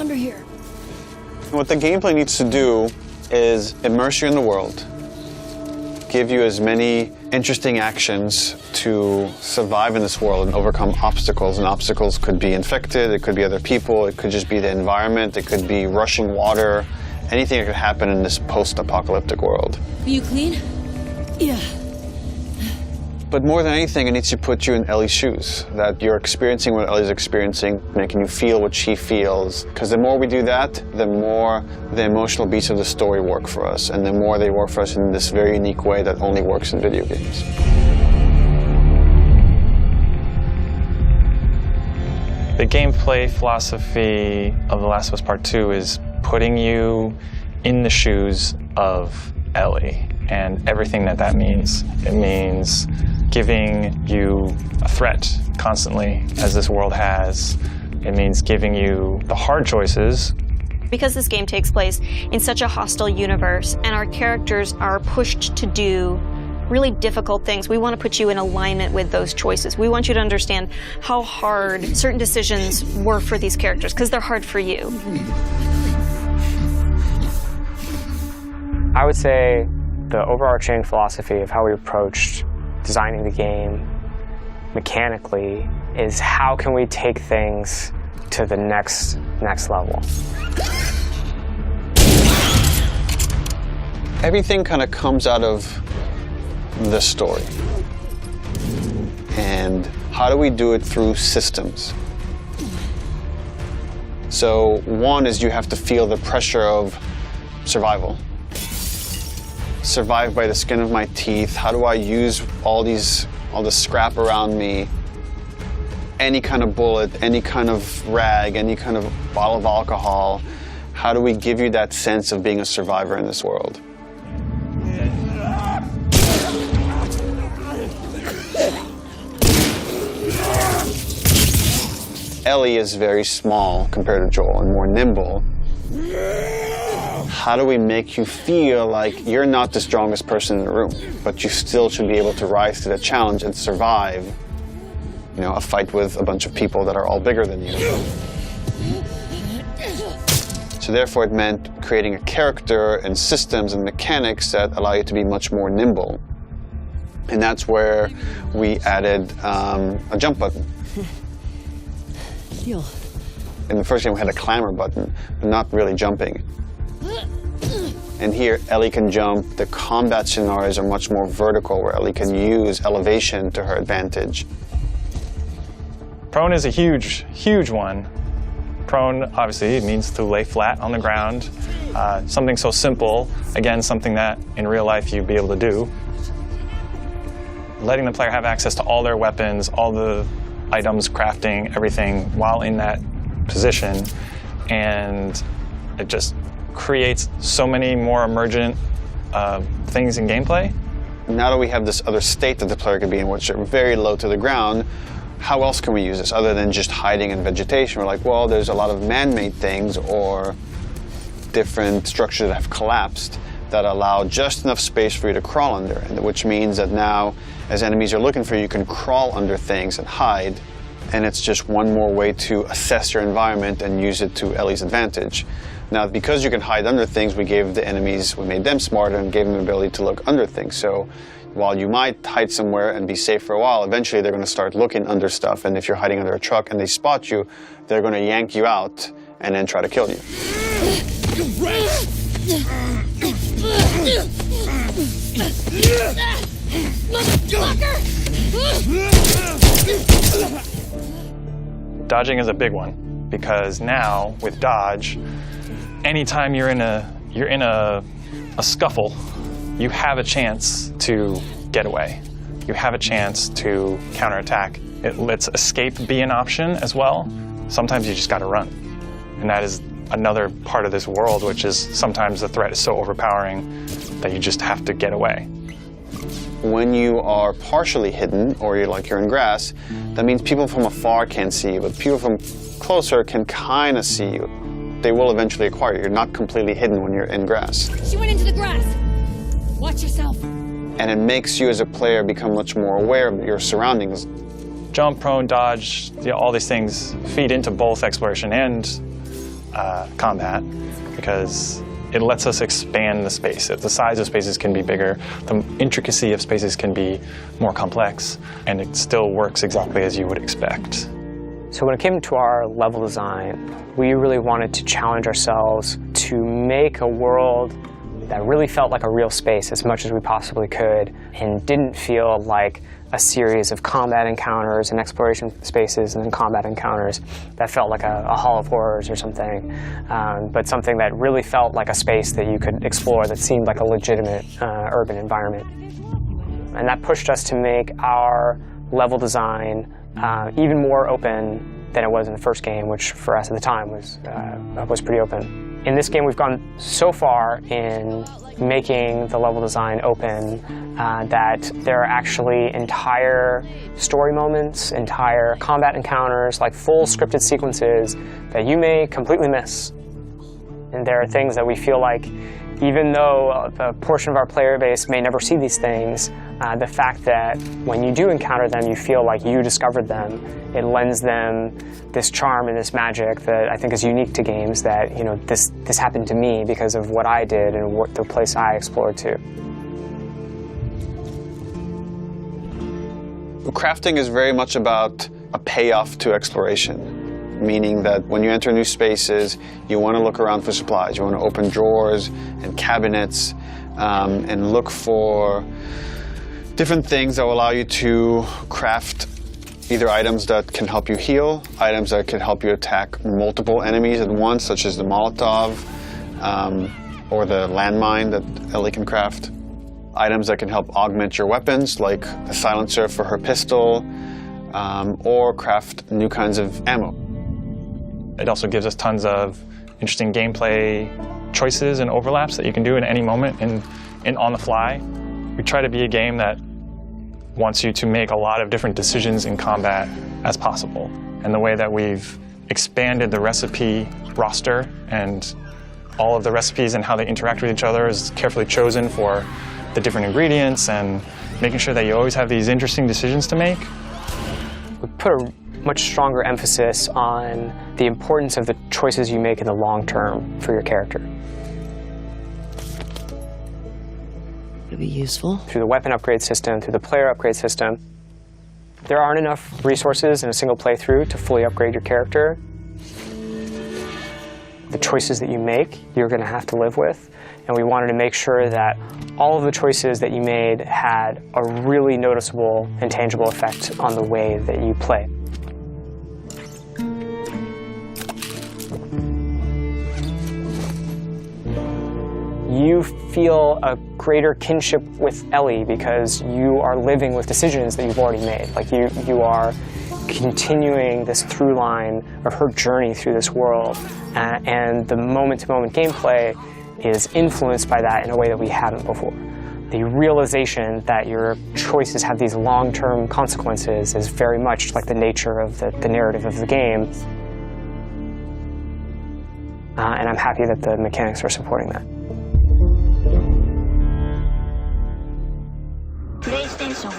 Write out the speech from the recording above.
under here. What the gameplay needs to do is immerse you in the world, give you as many interesting actions to survive in this world and overcome obstacles. And obstacles could be infected, it could be other people, it could just be the environment, it could be rushing water, anything that could happen in this post-apocalyptic world. Are you clean? Yeah. But more than anything, it needs to put you in Ellie's shoes, that you're experiencing what Ellie's experiencing, making you feel what she feels. Because the more we do that, the more the emotional beats of the story work for us, and the more they work for us in this very unique way that only works in video games. The gameplay philosophy of The Last of Us Part 2 is putting you in the shoes of Ellie and everything that that means. It means giving you a threat constantly, as this world has. It means giving you the hard choices. Because this game takes place in such a hostile universe and our characters are pushed to do really difficult things, we want to put you in alignment with those choices. We want you to understand how hard certain decisions were for these characters, because they're hard for you. I would say the overarching philosophy of how we approached designing the game mechanically is how can we take things to the next level. Everything kind of comes out of the story. And how do we do it through systems? So one is you have to feel the pressure of survival. Survive by the skin of my teeth. How do I use all the scrap around me? Any kind of bullet, any kind of rag, any kind of bottle of alcohol. How do we give you that sense of being a survivor in this world? Ellie is very small compared to Joel and more nimble. How do we make you feel like you're not the strongest person in the room, but you still should be able to rise to the challenge and survive, you know, a fight with a bunch of people that are all bigger than you? So therefore it meant creating a character and systems and mechanics that allow you to be much more nimble. And that's where we added a jump button. Deal. In the first game we had a clamber button, but not really jumping. And here, Ellie can jump. The combat scenarios are much more vertical, where Ellie can use elevation to her advantage. Prone is a huge, huge one. Prone, obviously, it means to lay flat on the ground. Something so simple, again, something that in real life you'd be able to do. Letting the player have access to all their weapons, all the items, crafting, everything, while in that position. And it just creates so many more emergent things in gameplay. Now that we have this other state that the player could be in, which are very low to the ground, how else can we use this other than just hiding in vegetation? We're like, well, there's a lot of man-made things or different structures that have collapsed that allow just enough space for you to crawl under, which means that now, as enemies are looking for you, you can crawl under things and hide, and it's just one more way to assess your environment and use it to Ellie's advantage. Now, because you can hide under things, we made them smarter and gave them the ability to look under things. So while you might hide somewhere and be safe for a while, eventually they're going to start looking under stuff, and if you're hiding under a truck and they spot you, they're going to yank you out and then try to kill you. Dodging is a big one, because now with dodge, anytime you're in a scuffle, you have a chance to get away. You have a chance to counterattack. It lets escape be an option as well. Sometimes you just got to run, and that is another part of this world, which is sometimes the threat is so overpowering that you just have to get away. When you are partially hidden, or you're in grass, that means people from afar can't see you, but people from closer can kind of see you. They will eventually acquire you. You're not completely hidden when you're in grass. She went into the grass. Watch yourself. And it makes you as a player become much more aware of your surroundings. Jump, prone, dodge, all these things feed into both exploration and combat because it lets us expand the space. The size of spaces can be bigger, the intricacy of spaces can be more complex, and it still works exactly as you would expect. So when it came to our level design, we really wanted to challenge ourselves to make a world that really felt like a real space as much as we possibly could and didn't feel like a series of combat encounters and exploration spaces and then combat encounters that felt like a hall of horrors or something, but something that really felt like a space that you could explore that seemed like a legitimate urban environment. And that pushed us to make our level design even more open than it was in the first game, which for us at the time was pretty open. In this game, we've gone so far in making the level design open that there are actually entire story moments, entire combat encounters, like full scripted sequences that you may completely miss. And there are things that we feel like, even though a portion of our player base may never see these things, the fact that when you do encounter them, you feel like you discovered them. It lends them this charm and this magic that I think is unique to games, that, you know, this happened to me because of what I did and what the place I explored to. Crafting is very much about a payoff to exploration, meaning that when you enter new spaces, you want to look around for supplies. You want to open drawers and cabinets and look for different things that will allow you to craft either items that can help you heal, items that can help you attack multiple enemies at once, such as the Molotov or the landmine that Ellie can craft. Items that can help augment your weapons, like a silencer for her pistol, or craft new kinds of ammo. It also gives us tons of interesting gameplay choices and overlaps that you can do at any moment and on the fly. We try to be a game that wants you to make a lot of different decisions in combat as possible. And the way that we've expanded the recipe roster and all of the recipes and how they interact with each other is carefully chosen for the different ingredients and making sure that you always have these interesting decisions to make. We put a much stronger emphasis on the importance of the choices you make in the long term for your character. It'll be useful. Through the weapon upgrade system, through the player upgrade system, there aren't enough resources in a single playthrough to fully upgrade your character. The choices that you make, you're going to have to live with, and we wanted to make sure that all of the choices that you made had a really noticeable and tangible effect on the way that you play. You feel a greater kinship with Ellie because you are living with decisions that you've already made. Like you are continuing this through line of her journey through this world, and the moment-to-moment gameplay is influenced by that in a way that we haven't before. The realization that your choices have these long-term consequences is very much like the nature of the narrative of the game, and I'm happy that the mechanics are supporting that. PlayStation